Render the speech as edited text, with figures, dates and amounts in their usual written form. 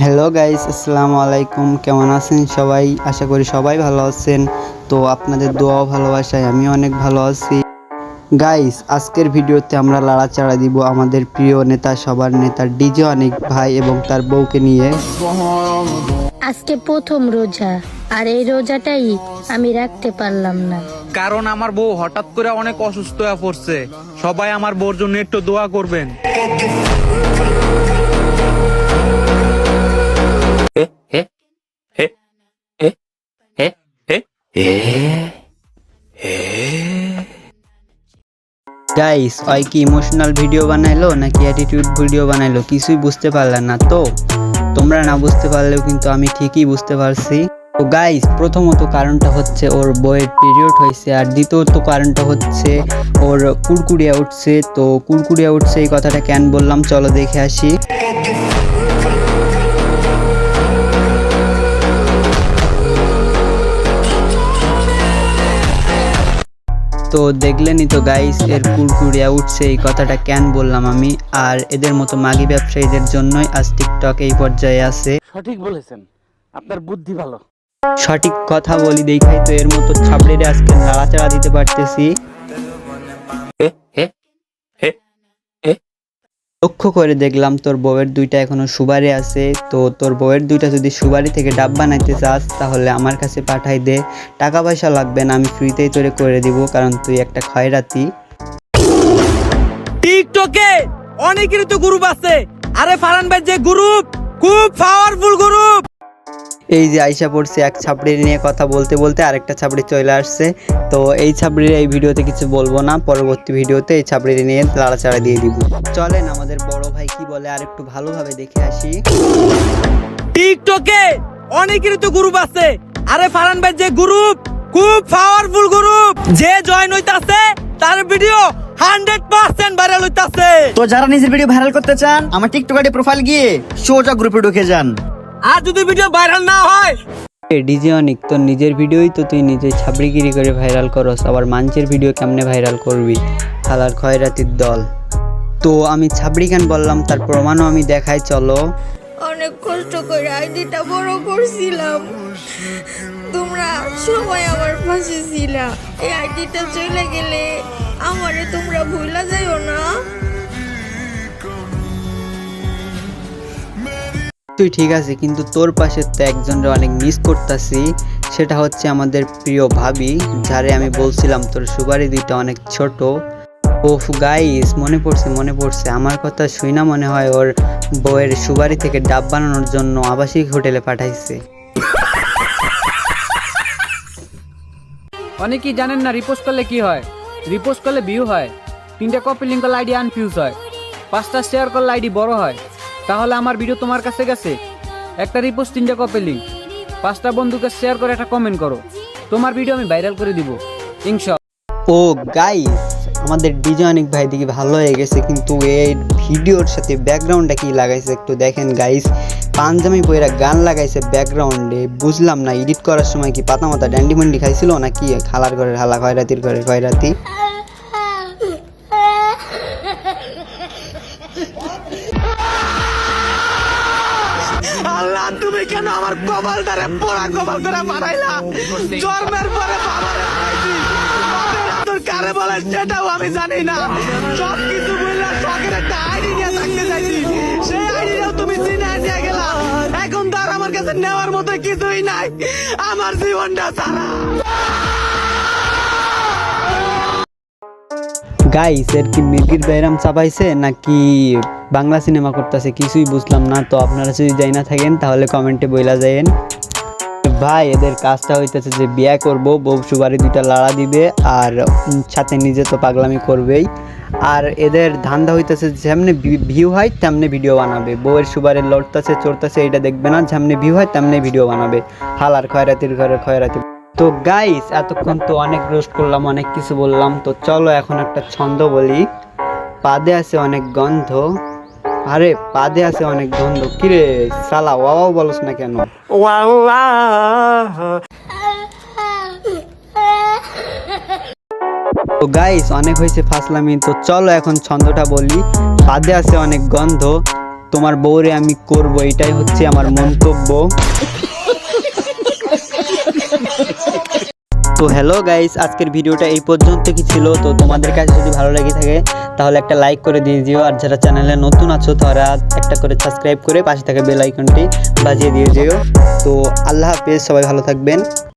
Hello guys, আসসালামু আলাইকুম। কেমন আছেন সবাই? আশা করি সবাই ভালো আছেন। তো আপনাদের দোয়া ও ভালোবাসায় আমি অনেক ভালো আছি। গাইস, আজকের ভিডিওতে আমরা লাড়াচাড়া দিব আমাদের প্রিয় নেতা, সবার নেতা ডিজে অনেক ভাই এবং তার বউকে নিয়ে। আজকে প্রথম রোজা, আর এই রোজাটাই আমি রাখতে পারলাম না, কারণ আমার বউ হঠাৎ করে অনেক অসুস্থ হয়ে পড়ছে। সবাই আমার বউর জন্য একটু দোয়া করবেন। গাইস, ওই কি ইমোশনাল ভিডিও বানাইলো নাকি অ্যাটিটিউড ভিডিও বানাইলো কিছুই বুঝতে পারলাম না। তো তোমরা না বুঝতে পারলেও কিন্তু আমি ঠিকই বুঝতে পারছি। তো গাইস, প্রথমত কারণটা হচ্ছে ওর বইয়ের পিরিয়ড হয়েছে, আর দ্বিতীয়ত কারণটা হচ্ছে ওর কুড়কুড়িয়া উঠছে। তো কুড়কুড়িয়া উঠছে এই কথাটা কেন বললাম, চলো দেখে আসি। তো দেখলেনই তো গাইস, এর কুড়কুড়িয়া উঠছে এই কথাটা কেন বললাম আমি। আর এদের মতো মাগি ব্যবসায়ীদের জন্যই আজ টিকটক এই পর্যায়ে আছে। সঠিক বলেছেন, আপনার বুদ্ধি ভালো। সঠিক কথা বলি দেখাই তো এর মতো ছাবড়েরে আজকে নাড়াচাড়া দিতে পারতেছি। লক্ষ্য করে দেখলাম তোর বউয়ের দুইটা এখনো সুবারি আছে। তো তোর বউয়ের দুইটা যদি সুবারি থেকে ডাব বানাইতে চাস তাহলে আমার কাছে পাঠাই দে, টাকা পয়সা লাগবে না, আমি ফ্রিতেই তোরে করে দিব, কারণ তুই একটা খয়রাতি। টিকটকে অনেকেরই তো গ্রুপ আছে। আরে ফারহান ভাই যে গ্রুপ, খুব পাওয়ারফুল গ্রুপ। এই যে আইসা পড়ছে এক ছাপড়ি নিয়ে কথা বলতে বলতে আরেকটা ছাপড়ি চলে আসছে। তো এই ছাপড়ির এই ভিডিওতে কিছু বলবো না, পরবর্তী ভিডিওতে এই ছাপড়ি নিয়ে লাড়াচাড়া দিয়ে দিব। চলেন আমাদের বড় ভাই কি বলে আর একটু ভালোভাবে দেখে আসি। টিকটকে অনেকেরই তো গ্রুপ আছে। আরে ফারহান ভাই যে গ্রুপ, খুব পাওয়ারফুল গ্রুপ। যে জয়েন হইতাছে তার ভিডিও 100% ভাইরাল হইতাছে। তো যারা নিজের ভিডিও ভাইরাল করতে চান, আমার টিকটক আইডি প্রোফাইল গিয়ে সোজা গ্রুপে ঢুকে যান। আর যদি ভিডিও ভাইরাল না হয়, ডিজে অনেক, তোর নিজের ভিডিওই তো তুই নিজে ছাবড়িগিরি করে ভাইরাল করস, আবার মানুষের ভিডিও কেমনে ভাইরাল করবি? হালার খয়রাতির দল। তো আমি ছাবড়ি কেন বললাম তার প্রমাণও আমি দেখাই, চলো। অনেক কষ্ট করে আইডিটা বড় করছিলাম, তোমরা সবাই আমার পাশে ছিলা। এই আইডিটা চলে গেলে আমারে তোমরা ভুলা যাইও না। তুই ঠিক আছে, কিন্তু তোর পাশে তো একজনের অনেক মিস করতেছি, সেটা হচ্ছে আমাদের প্রিয় ভাবি, যারে আমি বলছিলাম তোর সুবারি দুইটা অনেক ছোট। ওফ গাইস, মনে পড়ছে আমার কথা শুই না, মনে হয় ওর বউয়ের সুবারি থেকে ডাব বানানোর জন্য আবাসিক হোটেলে পাঠাইছে। অনেকেই জানেন না রিপোস্ট করলে কি হয়। রিপোস্ট করলে ভিউ হয়, 3টা কপি লিঙ্ক করলে আইডি আনফিউজ হয়, 5টা শেয়ার করলে আইডি বড় হয়। তাহলে আমার ভিডিও তোমার কাছে গেছে, একটা রিপোস্ট 3টা কপি লিঙ্ক, 5টা বন্ধুকে শেয়ার করে একটা কমেন্ট করো, তোমার ভিডিও আমি ভাইরাল করে দিব ইনশাআল্লাহ। ও গাইস, আমাদের ডিজে অনেক ভাই দিকে ভালো হয়ে গেছে, কিন্তু এই ভিডিওর সাথে ব্যাকগ্রাউন্ডটা কি লাগাইছে একটু দেখেন গাইস। পাঞ্জাবি পয়রা গান লাগাইছে ব্যাকগ্রাউন্ডে, বুঝলাম না এডিট করার সময় কি পাতা মাথা ড্যান্ডি মন্ডি খাইছিল নাকি খালার ঘরের হালা, খয়রাতির ঘরের খয়রাতি। আল্লাহ তুমি কেন আমার কপালটারে পোড়া কপাল করে বানাইলা? জন্মের পরে বাবারে হারাইছি, বাবার আদর কারে বলে সেটাও আমি জানি না। সবকিছু বললা শখের একটা আইডি নিয়ে থাকতে চাইছি, সেই আইডিটাও তুমি চিনে নিয়ে গেলা। এখন তো আর আমার কাছে নেওয়ার মতো কিছুই নাই, আমার জীবনটা সারা। গাইস, এর কি মির্গির ব্যারাম চাপাইছে নাকি বাংলা সিনেমা করতেছে কিছুই বুঝলাম না। তো আপনারা যদি যাই না থাকেন তাহলে কমেন্টে বইলা যায়েন। ভাই, এদের কাজটা হইতেছে যে বিয়ে করব, বউ সুবারি দুইটা লাড়া দিবে আর সাথে নিজে তো পাগলামি করবেই। আর এদের ধান্দা হইতেছে যেমনি ভিউ হয় তেমনি ভিডিও বানাবে, বউয়ের সুবারে লড়তেছে চড়তেছে এটা দেখবে না, যেমনি ভিউ হয় তেমনি ভিডিও বানাবে, হালার খয়রাতির ঘরের খয়রাতি। তো গাইস, এতক্ষণ তো অনেক রোস্ট করলাম, অনেক কিছু বললাম, তো চলো এখন একটা ছন্দ বলি। পাদে আছে অনেক গন্ধ, আরে পাদে আছে অনেক গন্ধ, কিরে সালা ওয়াও বলস না কেন? তো গাইস, অনেক হয়েছে ফাসলামি, তো চলো এখন ছন্দটা বলি। পাদে আছে অনেক গন্ধ, তোমার বউরে আমি করব, এটাই হচ্ছে আমার মন্তব্য। তো হ্যালো গাইস, আজকের ভিডিওটা এই পর্যন্ত কি ছিল। তো তোমাদের কাছে যদি ভালো লেগে থাকে তাহলে একটা লাইক করে দিয়ে দিও, আর যারা চ্যানেলে নতুন আছো তারা একটা করে সাবস্ক্রাইব করে পাশে থাকা বেল আইকনটি বাজিয়ে দিয়ে যেও। তো আল্লাহ হাফেজ, সবাই ভালো থাকবেন।